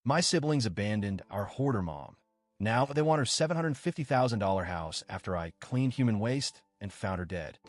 My siblings abandoned our hoarder mom. Now they want her $750,000 house after I cleaned human waste and found her dead.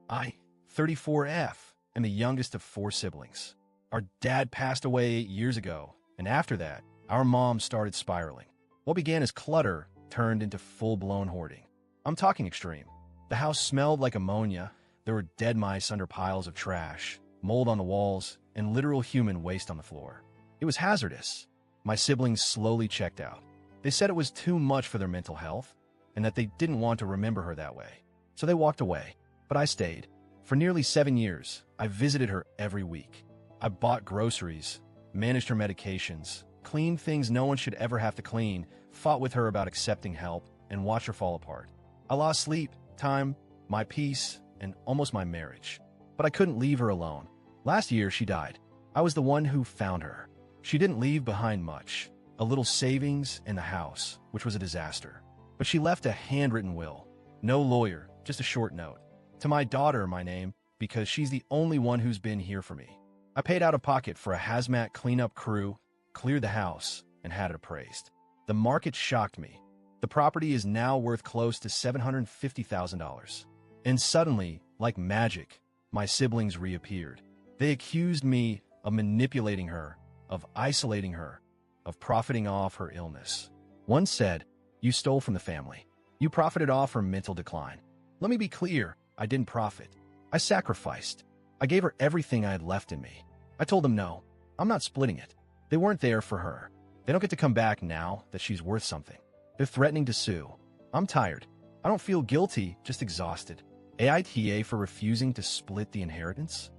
I, 34F, am the youngest of 4 siblings. Our dad passed away 8 years ago, and after that, our mom started spiraling. What began as clutter turned into full-blown hoarding. I'm talking extreme. The house smelled like ammonia. There were dead mice under piles of trash, mold on the walls, and literal human waste on the floor. It was hazardous. My siblings slowly checked out. They said it was too much for their mental health and that they didn't want to remember her that way. So they walked away, but I stayed. For nearly 7 years, I visited her every week. I bought groceries, managed her medications, cleaned things no one should ever have to clean, fought with her about accepting help, and watched her fall apart. I lost sleep, time, my peace, and almost my marriage. But I couldn't leave her alone. Last year, she died. I was the one who found her. She didn't leave behind much. A little savings and the house, which was a disaster. But she left a handwritten will. No lawyer, just a short note. To my daughter, my name, because she's the only one who's been here for me. I paid out of pocket for a hazmat cleanup crew, cleared the house, and had it appraised. The market shocked me. The property is now worth close to $750,000. And suddenly, like magic, my siblings reappeared. They accused me of manipulating her, of isolating her, of profiting off her illness. One said, "You stole from the family. You profited off her mental decline." Let me be clear, I didn't profit. I sacrificed. I gave her everything I had left in me. I told them no, I'm not splitting it. They weren't there for her. They don't get to come back now that she's worth something. They're threatening to sue. I'm tired. I don't feel guilty, just exhausted. AITA for refusing to split the inheritance?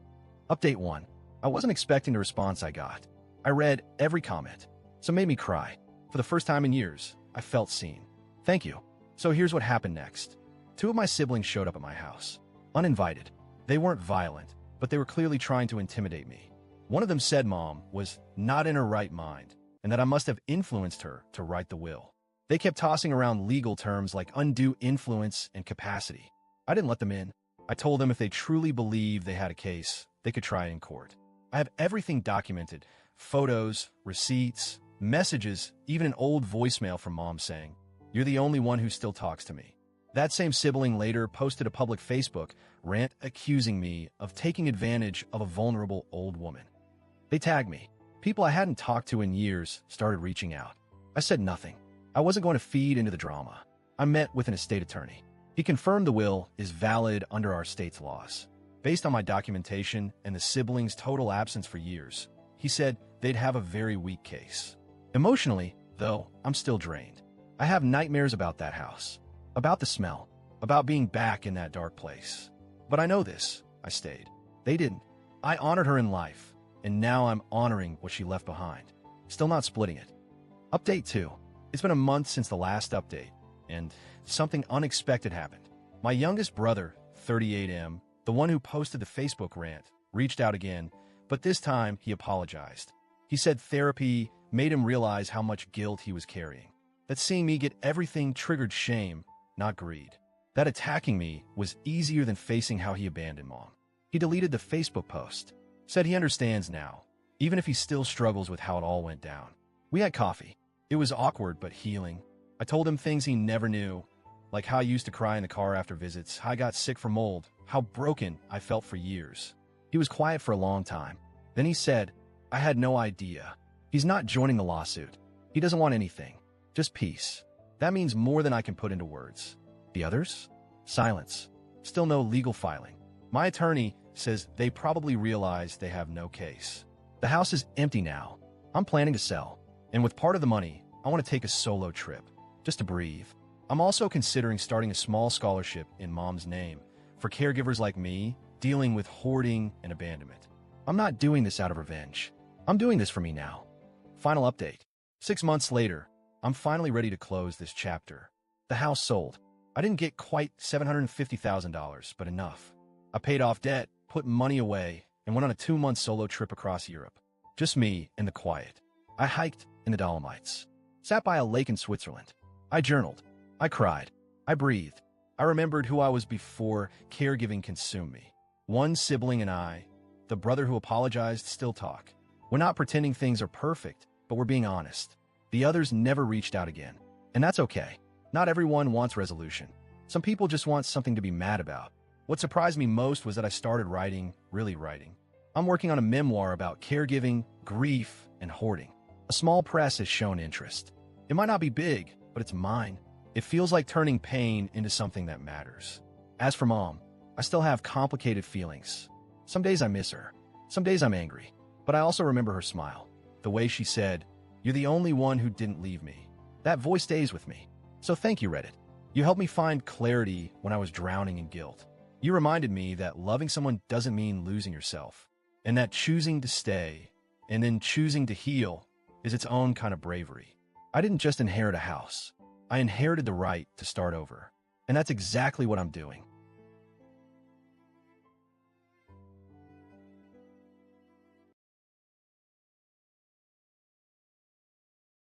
Update 1. I wasn't expecting the response I got. I read every comment. Some made me cry. For the first time in years, I felt seen. Thank you. So here's what happened next. 2 of my siblings showed up at my house. Uninvited. They weren't violent, but they were clearly trying to intimidate me. One of them said Mom was not in her right mind, and that I must have influenced her to write the will. They kept tossing around legal terms like undue influence and capacity. I didn't let them in. I told them if they truly believed they had a case, they could try it in court. I have everything documented. Photos, receipts, messages, even an old voicemail from Mom saying, "You're the only one who still talks to me." That same sibling later posted a public Facebook rant accusing me of taking advantage of a vulnerable old woman. They tagged me. People I hadn't talked to in years started reaching out. I said nothing. I wasn't going to feed into the drama. I met with an estate attorney. He confirmed the will is valid under our state's laws. Based on my documentation and the siblings' total absence for years, he said they'd have a very weak case. Emotionally, though, I'm still drained. I have nightmares about that house, about the smell, about being back in that dark place. But I know this. I stayed. They didn't. I honored her in life, and now I'm honoring what she left behind. Still not splitting it. Update 2. It's been a month since the last update, and something unexpected happened. My youngest brother, 38M, the one who posted the Facebook rant, reached out again, but this time he apologized. He said therapy made him realize how much guilt he was carrying. That seeing me get everything triggered shame, not greed. That attacking me was easier than facing how he abandoned Mom. He deleted the Facebook post, said he understands now, even if he still struggles with how it all went down. We had coffee. It was awkward but healing. I told him things he never knew, like how I used to cry in the car after visits, how I got sick from mold, how broken I felt for years. He was quiet for a long time. Then he said, "I had no idea." He's not joining the lawsuit. He doesn't want anything, just peace. That means more than I can put into words. The others? Silence. Still no legal filing. My attorney says they probably realize they have no case. The house is empty now. I'm planning to sell. And with part of the money, I want to take a solo trip, just to breathe. I'm also considering starting a small scholarship in Mom's name for caregivers like me dealing with hoarding and abandonment. I'm not doing this out of revenge. I'm doing this for me now. Final update. 6 months later, I'm finally ready to close this chapter. The house sold. I didn't get quite $750,000, but enough. I paid off debt, put money away, and went on a 2-month solo trip across Europe. Just me in the quiet. I hiked in the Dolomites. Sat by a lake in Switzerland. I journaled. I cried. I breathed. I remembered who I was before caregiving consumed me. One sibling and I, the brother who apologized, still talk. We're not pretending things are perfect, but we're being honest. The others never reached out again. And that's okay. Not everyone wants resolution. Some people just want something to be mad about. What surprised me most was that I started writing, really writing. I'm working on a memoir about caregiving, grief, and hoarding. A small press has shown interest. It might not be big, but it's mine. It feels like turning pain into something that matters. As for Mom, I still have complicated feelings. Some days I miss her. Some days I'm angry. But I also remember her smile. The way she said, "You're the only one who didn't leave me." That voice stays with me. So thank you, Reddit. You helped me find clarity when I was drowning in guilt. You reminded me that loving someone doesn't mean losing yourself, and that choosing to stay and then choosing to heal is its own kind of bravery. I didn't just inherit a house. I inherited the right to start over. And that's exactly what I'm doing.